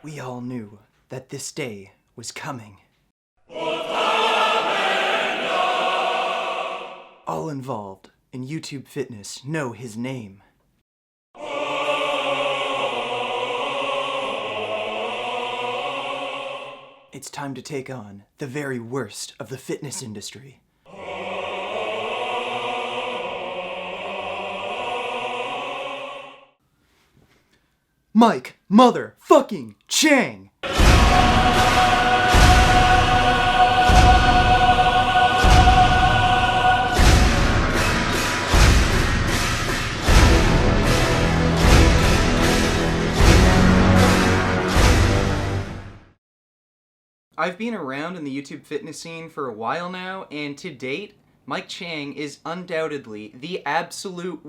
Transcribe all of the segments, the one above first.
We all knew that this day was coming. All involved in YouTube fitness know his name. It's time to take on the very worst of the fitness industry. Mike motherfucking Chang! I've been around in the YouTube fitness scene for a while now, and to date, Mike Chang is undoubtedly the absolute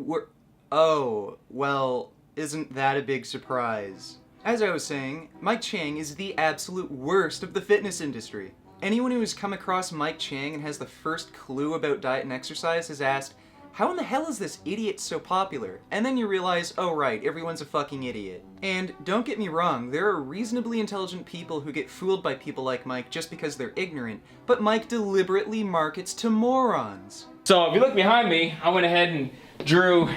Oh, well, isn't that a big surprise? As I was saying, Mike Chang is the absolute worst of the fitness industry. Anyone who has come across Mike Chang and has the first clue about diet and exercise has asked, how in the hell is this idiot so popular? And then you realize, oh right, everyone's a fucking idiot. And don't get me wrong, there are reasonably intelligent people who get fooled by people like Mike just because they're ignorant, but Mike deliberately markets to morons. So if you look behind me, I went ahead and drew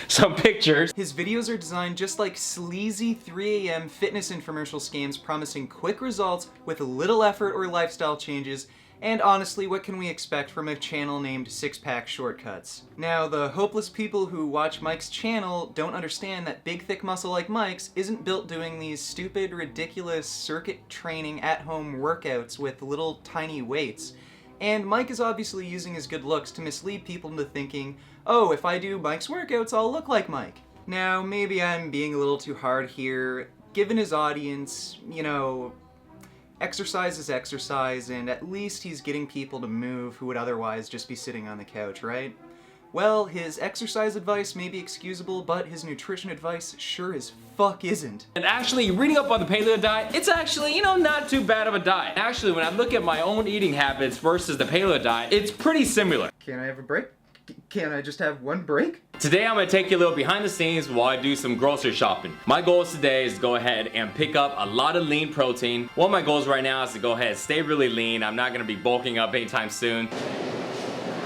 some pictures. His videos are designed just like sleazy 3 a.m. fitness infomercial scams promising quick results with little effort or lifestyle changes. And honestly, what can we expect from a channel named Six Pack Shortcuts? Now, the hopeless people who watch Mike's channel don't understand that big thick muscle like Mike's isn't built doing these stupid, ridiculous circuit training at-home workouts with little tiny weights. And Mike is obviously using his good looks to mislead people into thinking, oh, if I do Mike's workouts, I'll look like Mike. Now, maybe I'm being a little too hard here. Given his audience, you know, exercise is exercise, and at least he's getting people to move who would otherwise just be sitting on the couch, right? Well, his exercise advice may be excusable, but his nutrition advice sure as fuck isn't. And actually, reading up on the paleo diet, it's actually, not too bad of a diet. Actually, when I look at my own eating habits versus the paleo diet, it's pretty similar. Can I have a break? Can I just have one break? Today I'm gonna take you a little behind the scenes while I do some grocery shopping. My goals today is to go ahead and pick up a lot of lean protein. One of my goals right now is to go ahead and stay really lean. I'm not gonna be bulking up anytime soon.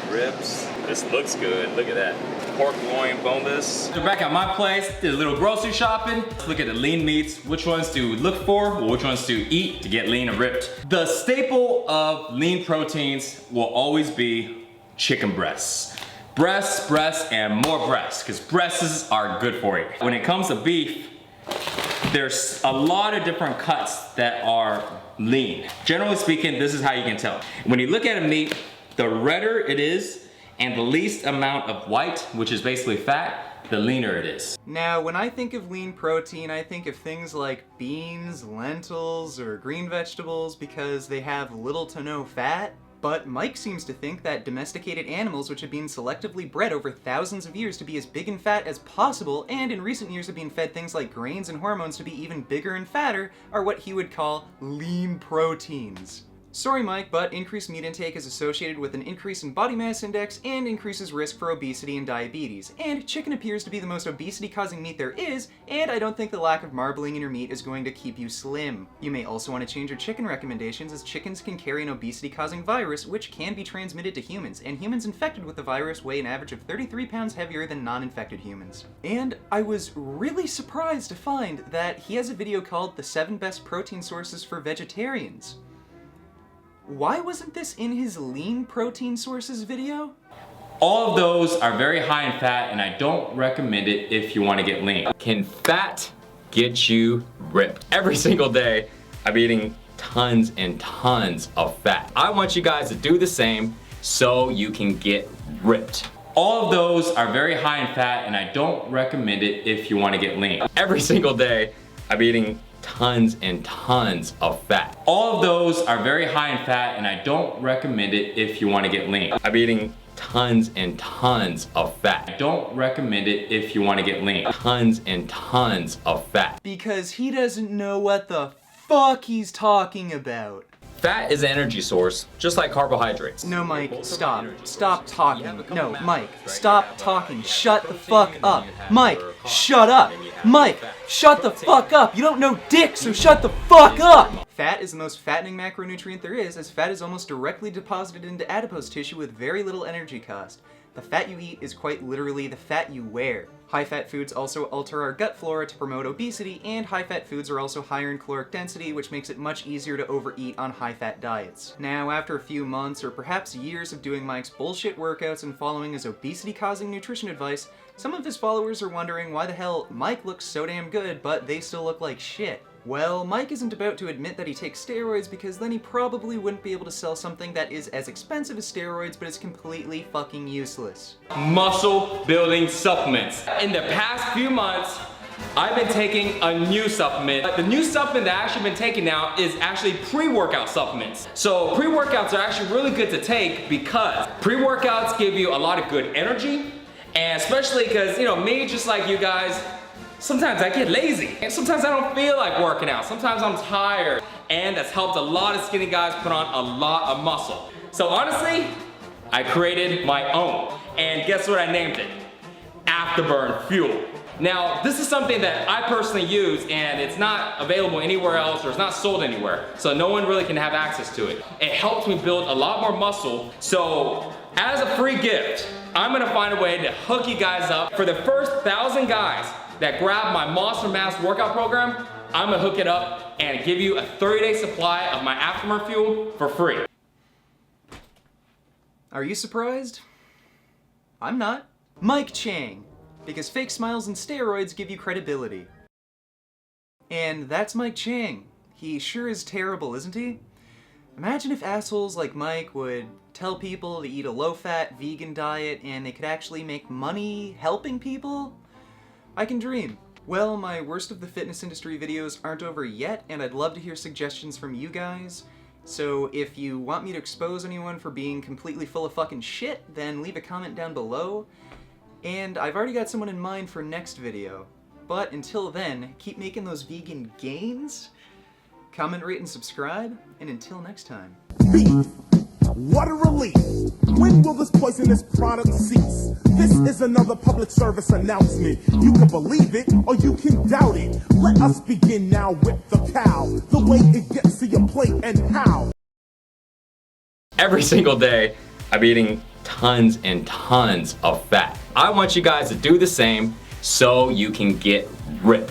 Ribs, this looks good, look at that. Pork loin boneless. We're back at my place, did a little grocery shopping. Let's look at the lean meats, which ones to look for, which ones to eat to get lean and ripped. The staple of lean proteins will always be chicken breasts. Breasts, and more breasts, because breasts are good for you. When it comes to beef, there's a lot of different cuts that are lean. Generally speaking, this is how you can tell. When you look at a meat, the redder it is, and the least amount of white, which is basically fat, the leaner it is. Now, when I think of lean protein, I think of things like beans, lentils, or green vegetables because they have little to no fat. But Mike seems to think that domesticated animals which have been selectively bred over thousands of years to be as big and fat as possible, and in recent years have been fed things like grains and hormones to be even bigger and fatter, are what he would call lean proteins. Sorry Mike, but increased meat intake is associated with an increase in body mass index and increases risk for obesity and diabetes. And chicken appears to be the most obesity-causing meat there is, and I don't think the lack of marbling in your meat is going to keep you slim. You may also want to change your chicken recommendations, as chickens can carry an obesity-causing virus which can be transmitted to humans, and humans infected with the virus weigh an average of 33 pounds heavier than non-infected humans. And I was really surprised to find that he has a video called The 7 Best Protein Sources for Vegetarians. Why wasn't this in his lean protein sources video? All of those are very high in fat, and I don't recommend it if you want to get lean. Can fat get you ripped? Every single day, I'm eating tons and tons of fat. I want you guys to do the same so you can get ripped. All of those are very high in fat, and I don't recommend it if you want to get lean. Every single day, I'm eating tons and tons of fat. All of those are very high in fat, and I don't recommend it if you want to get lean. I'm eating tons and tons of fat. I don't recommend it if you want to get lean. Tons and tons of fat. Because he doesn't know what the fuck he's talking about. Fat is an energy source, just like carbohydrates. No, Mike, stop. Stop talking. No, Mike, stop talking. Shut the fuck up. Mike, shut up. Mike, shut the fuck up. You don't know dick, so shut the fuck up. Fat is the most fattening macronutrient there is, as fat is almost directly deposited into adipose tissue with very little energy cost. The fat you eat is quite literally the fat you wear. High-fat foods also alter our gut flora to promote obesity, and high-fat foods are also higher in caloric density, which makes it much easier to overeat on high-fat diets. Now, after a few months, or perhaps years of doing Mike's bullshit workouts and following his obesity-causing nutrition advice, some of his followers are wondering why the hell Mike looks so damn good, but they still look like shit. Well, Mike isn't about to admit that he takes steroids because then he probably wouldn't be able to sell something that is as expensive as steroids but is completely fucking useless. Muscle building supplements. In the past few months, I've been taking a new supplement. The new supplement that I've actually been taking now is actually pre-workout supplements. So pre-workouts are actually really good to take because pre-workouts give you a lot of good energy, and especially because, you know, me just like you guys, sometimes I get lazy, and sometimes I don't feel like working out. Sometimes I'm tired, and that's helped a lot of skinny guys put on a lot of muscle. So honestly, I created my own, and guess what I named it? Afterburn Fuel. Now, this is something that I personally use, and it's not available anywhere else, or it's not sold anywhere, so no one really can have access to it. It helps me build a lot more muscle, so as a free gift, I'm gonna find a way to hook you guys up. For the first 1,000 guys that grab my Monster Mass workout program, I'm gonna hook it up and give you a 30-day supply of my Afterburn Fuel for free. Are you surprised? I'm not. Mike Chang, because fake smiles and steroids give you credibility. And that's Mike Chang. He sure is terrible, isn't he? Imagine if assholes like Mike would tell people to eat a low-fat vegan diet and they could actually make money helping people. I can dream. Well, my worst of the fitness industry videos aren't over yet, and I'd love to hear suggestions from you guys. So if you want me to expose anyone for being completely full of fucking shit, then leave a comment down below. And I've already got someone in mind for next video. But until then, keep making those vegan gains. Comment, rate, and subscribe, and until next time. Beef. What a relief. When will this poisonous product cease? This is another public service announcement. You can believe it or you can doubt it. Let us begin now with the cow. The way it gets to your plate and how. Every single day, I'm eating tons and tons of fat. I want you guys to do the same so you can get ripped.